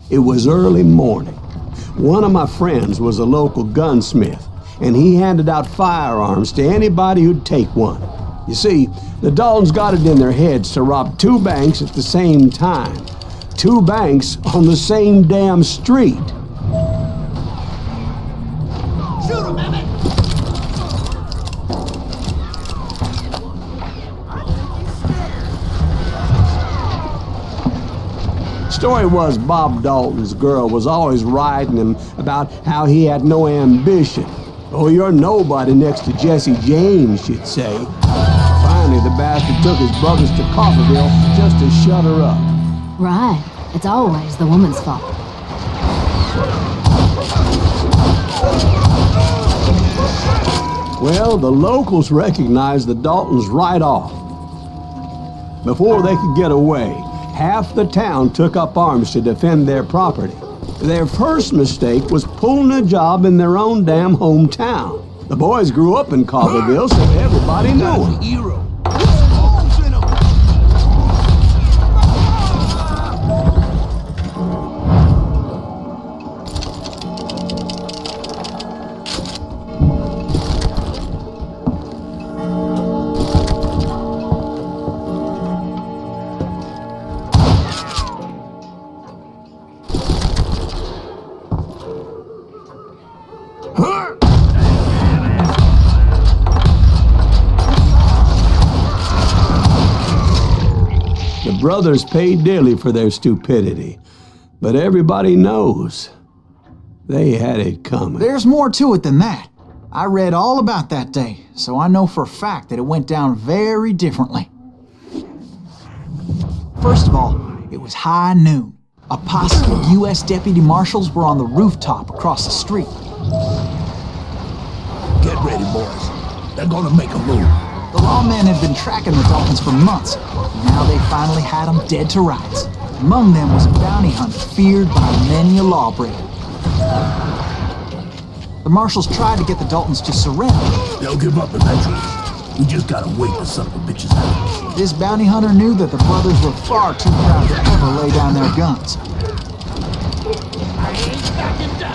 It was early morning. One of my friends was a local gunsmith, and he handed out firearms to anybody who'd take one. You see, the Daltons got it in their heads to rob 2 banks at the same time. 2 banks on the same damn street. Shoot him, Emmett! Story was Bob Dalton's girl was always riding him about how he had no ambition. "Oh, you're nobody next to Jesse James," she'd say. Finally, the bastard took his brothers to Coffeyville just to shut her up. Right. It's always the woman's fault. Well, the locals recognized the Daltons right off. Before they could get away, half the town took up arms to defend their property. Their first mistake was pulling a job in their own damn hometown. The boys grew up in Coffeyville, so everybody knew them. Hero. The brothers paid dearly for their stupidity, but everybody knows they had it coming. There's more to it than that. I read all about that day, so I know for a fact that it went down very differently. First of all, it was high noon. A posse of U.S. deputy marshals were on the rooftop across the street. Get ready, boys. They're gonna make a move. The lawmen had been tracking the Daltons for months. Now they finally had them dead to rights. Among them was a bounty hunter feared by many a lawbreaker. The marshals tried to get the Daltons to surrender. They'll give up eventually. We just gotta wait to suck the bitches out. This bounty hunter knew that the brothers were far too proud to ever lay down their guns. I ain't backing down.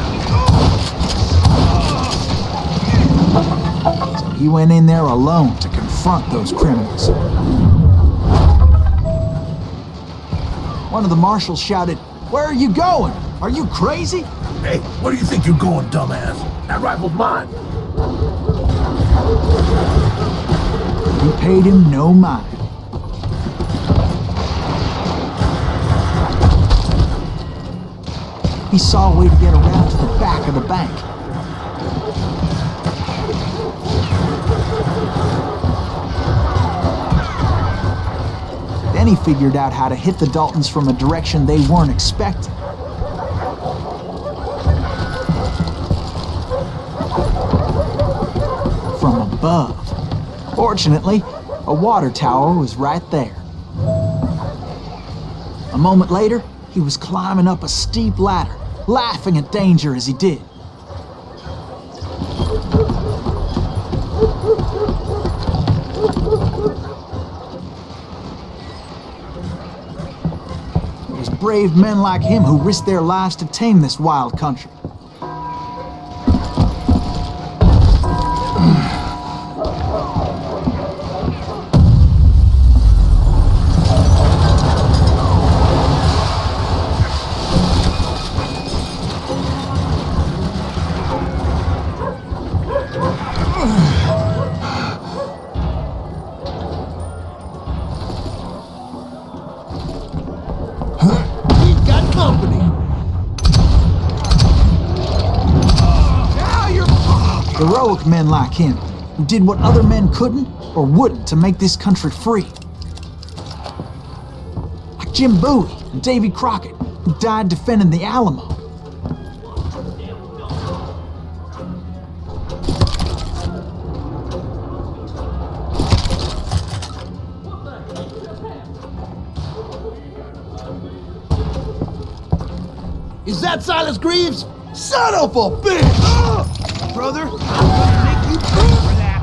So he went in there alone to confront those criminals. One of the marshals shouted, "Where are you going? Are you crazy?" Hey, where do you think you're going, dumbass? That rifle's mine. He paid him no mind. He saw a way to get around to the back of the bank. Then he figured out how to hit the Daltons from a direction they weren't expecting. From above. Fortunately, a water tower was right there. A moment later, he was climbing up a steep ladder, laughing at danger as he did. It was brave men like him who risked their lives to tame this wild country. We've got company. Heroic men like him, who did what other men couldn't or wouldn't to make this country free. Like Jim Bowie and Davy Crockett, who died defending the Alamo. Is that Silas Greaves? Son of a bitch! Brother, I'm gonna make you pay for that.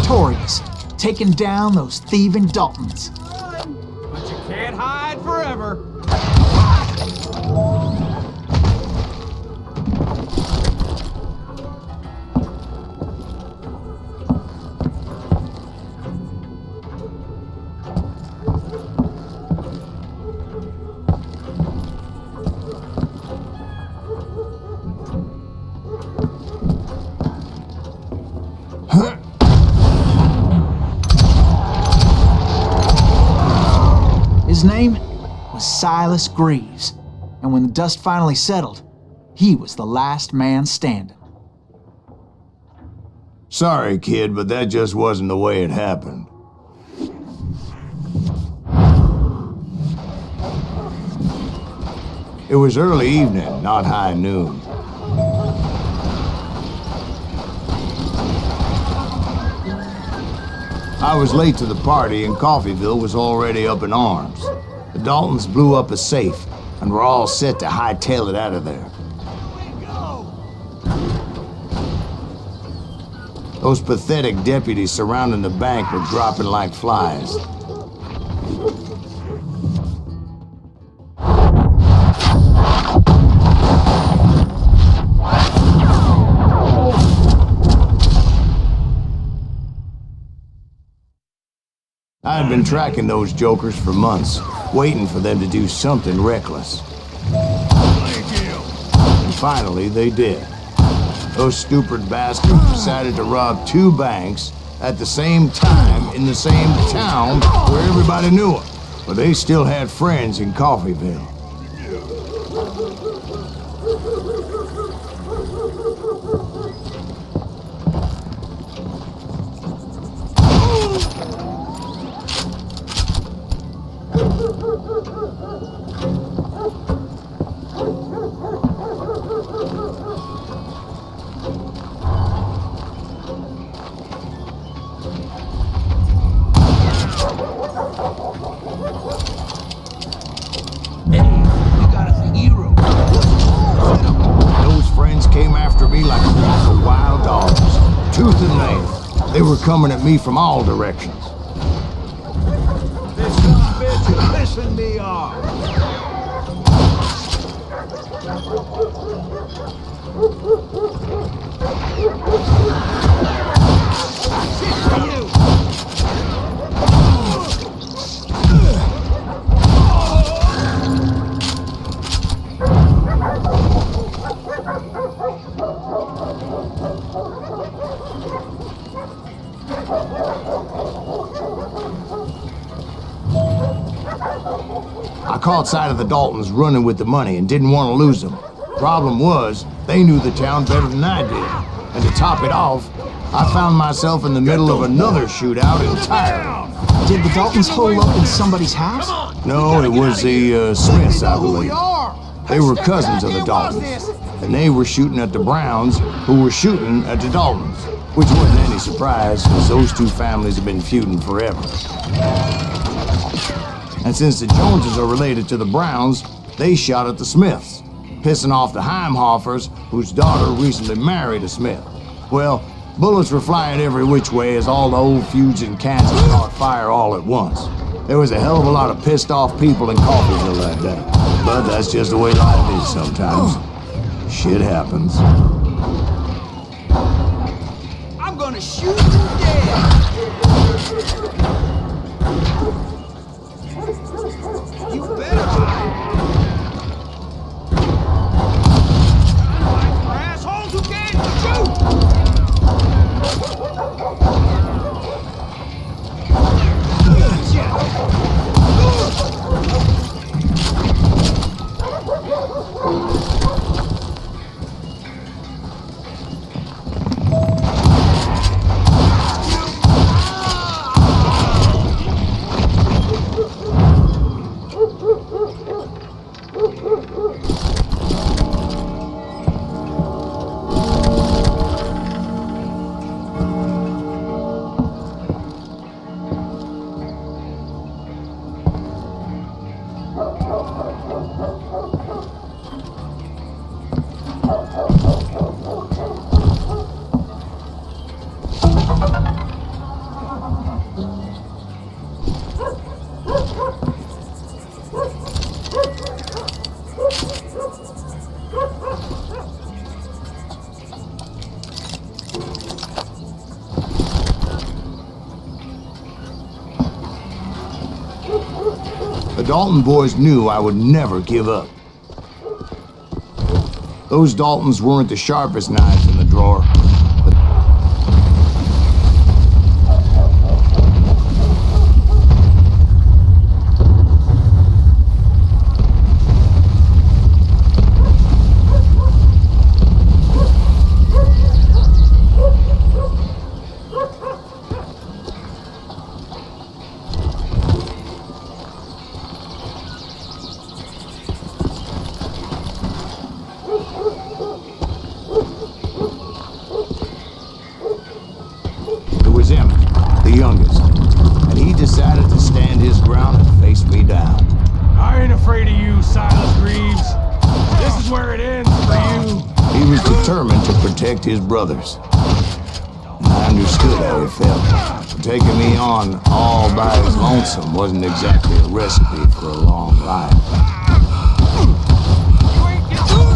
victorious, taking down those thieving Daltons. But you can't hide forever. His name was Silas Greaves, and when the dust finally settled, he was the last man standing. Sorry, kid, but that just wasn't the way it happened. It was early evening, not high noon. I was late to the party and Coffeyville was already up in arms. The Daltons blew up a safe and were all set to hightail it out of there. Those pathetic deputies surrounding the bank were dropping like flies. I had been tracking those jokers for months, waiting for them to do something reckless. And finally, they did. Those stupid bastards decided to rob 2 banks at the same time in the same town where everybody knew them. But they still had friends in Coffeyville. They were coming at me from all directions. This son of a bitch is pissing me off. Shit for you! I caught sight of the Daltons running with the money and didn't want to lose them. Problem was, they knew the town better than I did. And to top it off, I found myself in the middle of another shootout entirely. Did the Daltons hole up in somebody's house? No, it was the Smiths, I believe. They were cousins of the Daltons, and they were shooting at the Browns, who were shooting at the Daltons. Which wasn't any surprise, because those 2 families have been feuding forever. And since the Joneses are related to the Browns, they shot at the Smiths, pissing off the Heimhoffers, whose daughter recently married a Smith. Well, bullets were flying every which way as all the old feuds in Kansas caught fire all at once. There was a hell of a lot of pissed off people in Coffeyville that day. But that's just the way life is sometimes. Shit happens. I'm gonna shoot you dead! You better hide! For assholes who can't shoot! The Dalton boys knew I would never give up. Those Daltons weren't the sharpest knives in the drawer, but it was Emmett, the youngest, and he decided to stand his ground and face me down. I ain't afraid of you, Silas Greaves. This is where it ends for you. He was determined to protect his brothers. And I understood how he felt. Taking me on all by his lonesome wasn't exactly a recipe for a long life. You ain't getting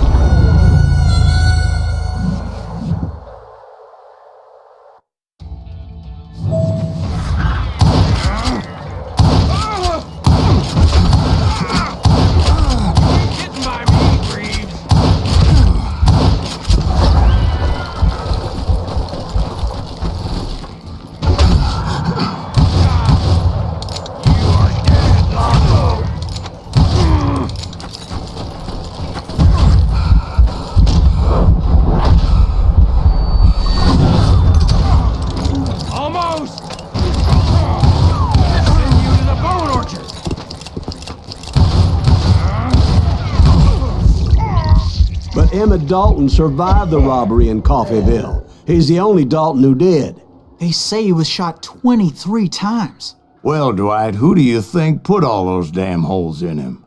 getting by me, Greaves. You are dead, Longo. Almost! Send you to the bone orchard! But Emmett Dalton survived the robbery in Coffeyville. He's the only Dalton who did. They say he was shot 23 times. Well, Dwight, who do you think put all those damn holes in him?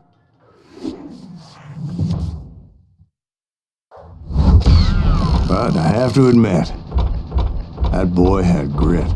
But I have to admit, that boy had grit.